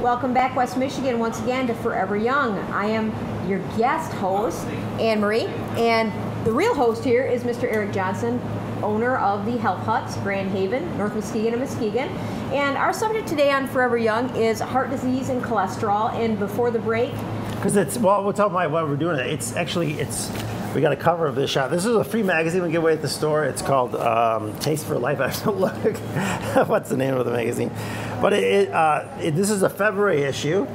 Welcome back, West Michigan, once again to Forever Young. I am your guest host, Anne Marie, and the real host here is Mr. Eric Johnson, owner of the Health Huts, Grand Haven, North Muskegon and Muskegon. And our subject today on Forever Young is heart disease and cholesterol. And before the break, because we'll tell why we're doing it. We got a cover of this shot. This is a free magazine we give away at the store. It's called Taste for Life. I have to look. What's the name of the magazine? But this is a February issue.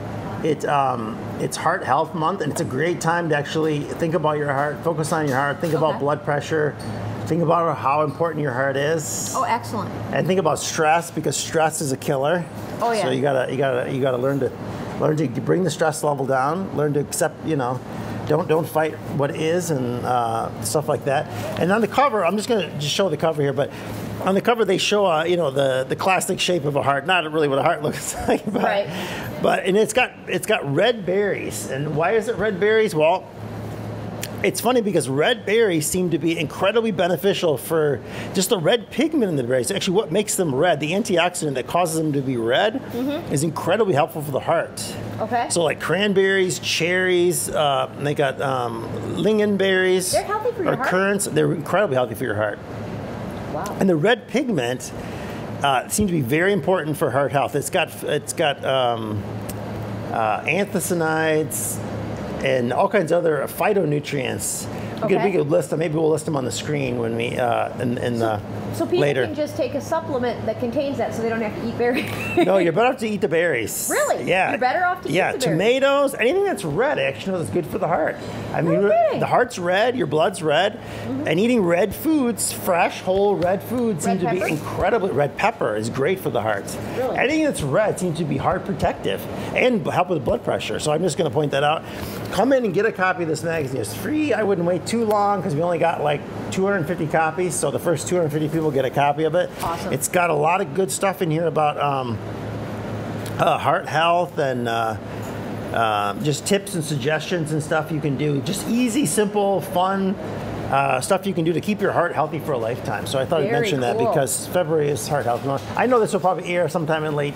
It's Heart Health Month, and it's a great time to actually think about your heart, focus on your heart, think about blood pressure, think about how important your heart is. Oh, excellent. And think about stress, because stress is a killer. Oh yeah. So you gotta learn to bring the stress level down, learn to accept, don't fight what is and stuff like that. And on the cover, I'm just going to show the cover here, but on the cover they show the classic shape of a heart, not really what a heart looks like, but, right. And it's got red berries. And why is it red berries? Well, it's funny because red berries seem to be incredibly beneficial for just the red pigment in the berries. Actually, what makes them red, the antioxidant that causes them to be red, is incredibly helpful for the heart. Okay. So like cranberries, cherries, they got lingonberries. They're healthy for your heart? Currants. They're incredibly healthy for your heart. Wow. And the red pigment seems to be very important for heart health. It's got anthocyanins and all kinds of other phytonutrients. We could list them. Maybe we'll list them on the screen when we So people later. can just take a supplement that contains that, so they don't have to eat berries. No, you're better off to eat the berries. Really? Yeah. You're better off to eat the berries. Tomatoes, anything that's red actually is good for the heart. I mean, the heart's red, your blood's red, and eating red foods, fresh, whole red foods, seem to be incredibly. Red pepper is great for the heart. Really? Anything that's red seems to be heart protective and help with blood pressure. So I'm just going to point that out. Come in and get a copy of this magazine. It's free. I wouldn't wait too long because we only got like 250 copies. So the first 250 people get a copy of it. Awesome. It's got a lot of good stuff in here about heart health and just tips and suggestions and stuff you can do. Just easy, simple, fun stuff you can do to keep your heart healthy for a lifetime. So I thought I'd mention that because February is Heart Health Month. I know this will probably air sometime in late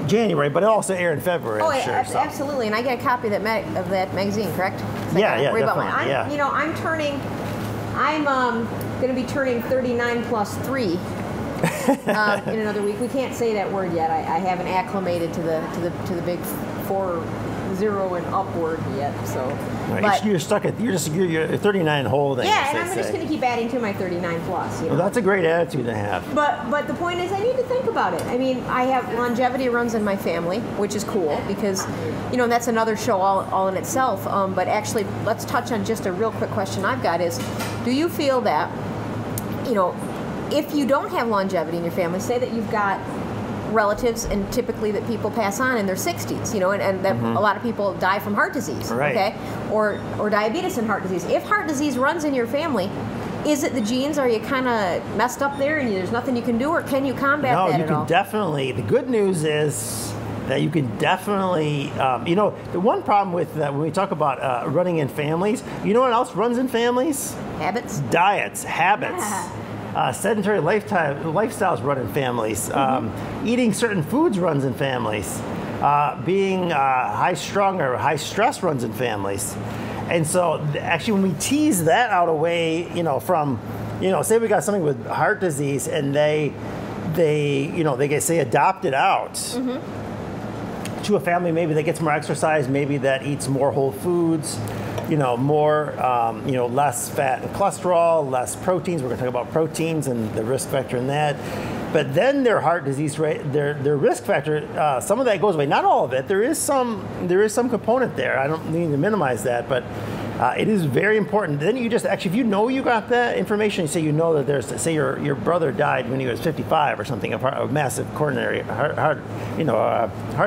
January, but it'll also air in February. Oh, I'm sure, absolutely. And I get a copy of that magazine, correct? Yeah, definitely. I'm going to be turning 39 plus 3 in another week. We can't say that word yet. I haven't acclimated to the big 40 and upward yet. So, right. But you're 39 whole. Then yeah, and I'm just going to keep adding to my 39 plus. Well, that's a great attitude to have. But the point is, I need to think about it. I mean, I have longevity runs in my family, which is cool because, that's another show all in itself. But actually, let's touch on just a real quick question I've got is, do you feel that, if you don't have longevity in your family, say that you've got relatives and typically that people pass on in their 60s, and that a lot of people die from heart disease, okay, or diabetes and heart disease. If heart disease runs in your family, is it the genes? Are you kind of messed up there and there's nothing you can do, or can you combat that at all? No, you can definitely. The good news is that you can definitely, the one problem with when we talk about running in families, you know what else runs in families? Habits. Diets, habits. Yeah. Sedentary lifestyles run in families. Eating certain foods runs in families. Being high-strung or high-stress runs in families. And so actually when we tease that out away, from, say we got something with heart disease and they get, say, adopted out to a family maybe that gets more exercise, maybe that eats more whole foods, more, less fat and cholesterol, less proteins. We're going to talk about proteins and the risk factor in that. But then their heart disease rate, their risk factor, some of that goes away. Not all of it. There is some component there. I don't need to minimize that, but it is very important. Then you just actually, if you know you got that information, say that there's, say your brother died when he was 55 or something, a massive coronary heart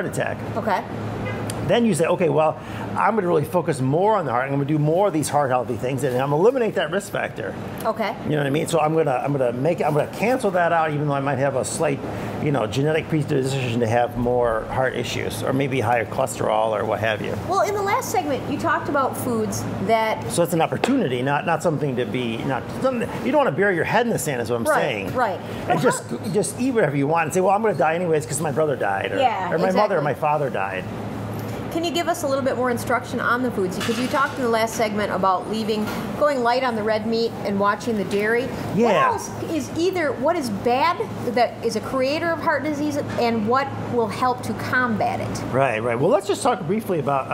attack. Okay. Then you say, okay, well, I'm going to really focus more on the heart. I'm going to do more of these heart healthy things, and I'm going to eliminate that risk factor. Okay. You know what I mean? So I'm going to cancel that out, even though I might have a slight genetic predisposition to have more heart issues, or maybe higher cholesterol, or what have you. Well, in the last segment, you talked about foods that. So it's an opportunity, not something to be, not something. You don't want to bury your head in the sand, is what I'm saying. Right. And just eat whatever you want and say, well, I'm going to die anyways because my brother died, or my mother or my father died. Can you give us a little bit more instruction on the foods? Because you talked in the last segment about going light on the red meat and watching the dairy. Yeah. What else what is bad that is a creator of heart disease, and what will help to combat it? Right. Well, let's just talk briefly about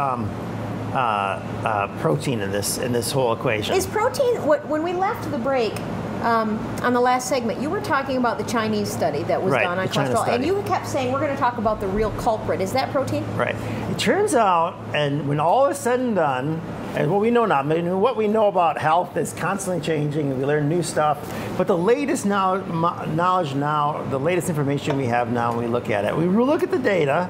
protein in this whole equation. Is protein, when we left the break, on the last segment, you were talking about the Chinese study that was done on cholesterol, and you kept saying we're going to talk about the real culprit. Is that protein? Right. It turns out, and when all is said and done, and what we know now, what we know about health is constantly changing, and we learn new stuff. But the latest knowledge now, the latest information we have now, when we look at it, we look at the data,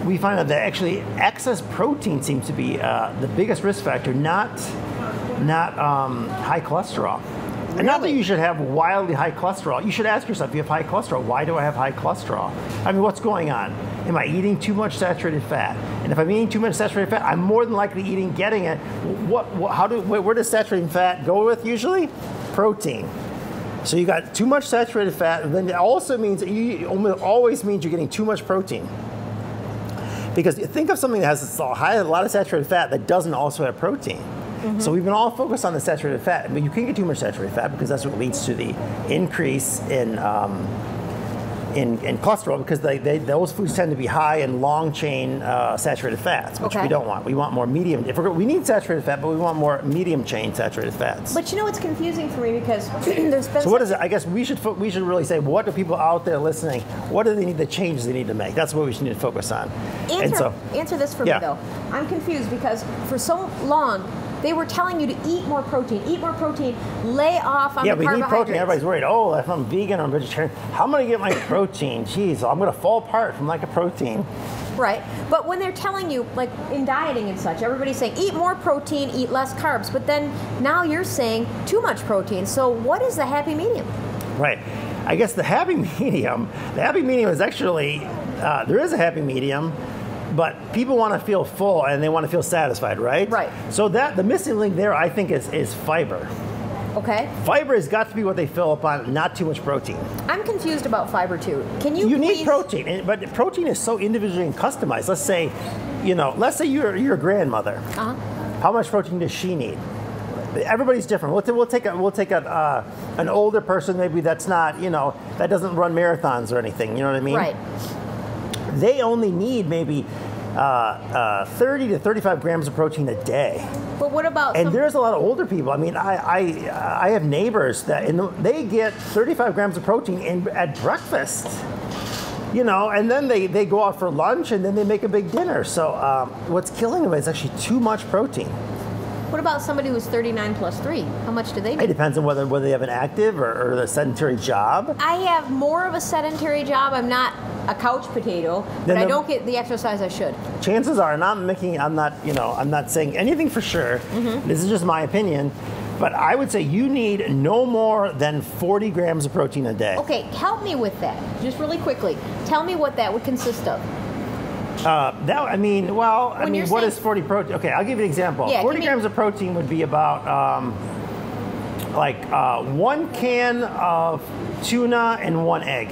we find out that actually excess protein seems to be the biggest risk factor, not high cholesterol. And not that you should have wildly high cholesterol. You should ask yourself, if you have high cholesterol, why do I have high cholesterol? I mean, what's going on? Am I eating too much saturated fat? And if I'm eating too much saturated fat, I'm more than likely getting it. Where does saturated fat go with usually? Protein. So you got too much saturated fat, and then it also means, always means you're getting too much protein. Because think of something that has a lot of saturated fat that doesn't also have protein. Mm-hmm. So we've been all focused on the saturated fat, but you can't get too much saturated fat because that's what leads to the increase in cholesterol, because those foods tend to be high in long chain saturated fats, which we don't want. We want more medium. We need saturated fat, but we want more medium chain saturated fats. But it's confusing for me because there's been. So what is it? I guess we should really say, what do people out there listening? What do they need? The changes they need to make. That's what we should need to focus on. Answer this for me though. I'm confused because for so long they were telling you to eat more protein, lay off on the carbohydrates. Yeah, we need protein. Everybody's worried, if I'm vegan or I'm vegetarian, how am I going to get my protein? Jeez, I'm going to fall apart from lack of protein. Right, but when they're telling you, like in dieting and such, everybody's saying eat more protein, eat less carbs, but then now you're saying too much protein. So what is the happy medium? Right. I guess the happy medium is actually, there is a happy medium, but people want to feel full and they want to feel satisfied, right? Right. So the missing link there, I think, is fiber. Okay. Fiber has got to be what they fill up on, not too much protein. I'm confused about fiber too. You need protein, but protein is so individually customized. Let's say you're a grandmother. Uh-huh. How much protein does she need? Everybody's different. We'll take an older person, maybe that's not, that doesn't run marathons or anything. You know what I mean? Right. They only need maybe 30 to 35 grams of protein a day. But what about? And there's a lot of older people. I mean, I have neighbors they get 35 grams of protein at breakfast. And then they go out for lunch and then they make a big dinner. So what's killing them is actually too much protein. What about somebody who's 39 plus 3? How much do they need? It depends on whether they have an active or a sedentary job. I have more of a sedentary job. I'm not a couch potato, but I don't get the exercise I should. Chances are, I'm not saying anything for sure. Mm-hmm. This is just my opinion. But I would say you need no more than 40 grams of protein a day. Okay, help me with that. Just really quickly. Tell me what that would consist of. What is 40 protein? Okay, I'll give you an example. Yeah, 40 grams of protein would be about 1 can of tuna and 1 egg.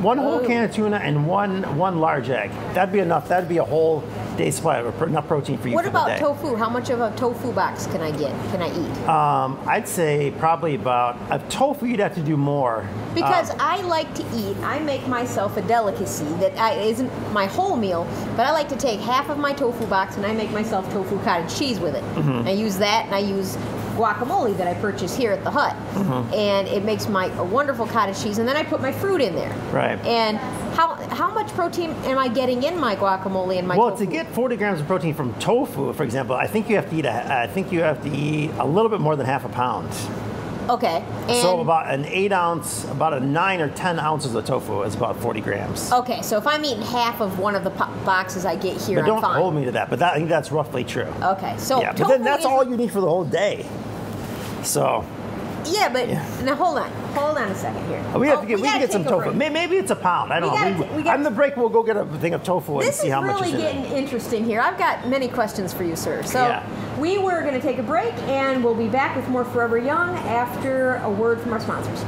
One whole can of tuna and one large egg. That'd be enough. That'd be a whole day's supply of enough protein for you for the day. What about tofu? How much of a tofu box can I eat? I'd say probably about a tofu. You'd have to do more. Because I like to eat. I make myself a delicacy that isn't my whole meal, but I like to take half of my tofu box and I make myself tofu cottage cheese with it. Mm-hmm. I use that, and I use guacamole that I purchase here at the hut, mm-hmm. and it makes a wonderful cottage cheese. And then I put my fruit in there. Right. And how much protein am I getting in my guacamole and my tofu? Well, to get 40 grams of protein from tofu, for example, I think you have to eat a little bit more than half a pound. Okay. And so about an 8 ounce, about a 9 or 10 ounces of tofu is about 40 grams. Okay, so if I'm eating half of one of the boxes I get here, but don't I'm fine. hold me to that, but I think that's roughly true. Okay, so yeah, but then that's all you need for the whole day. So Yeah, but now hold on a second here. We have to get, we gotta can get some take a tofu. break. Maybe it's a pound. I don't know. On the break, we'll go get a thing of tofu and This see is how much really is in getting it. interesting here. I've got many questions for you, sir. So we were going to take a break, and we'll be back with more Forever Young after a word from our sponsors.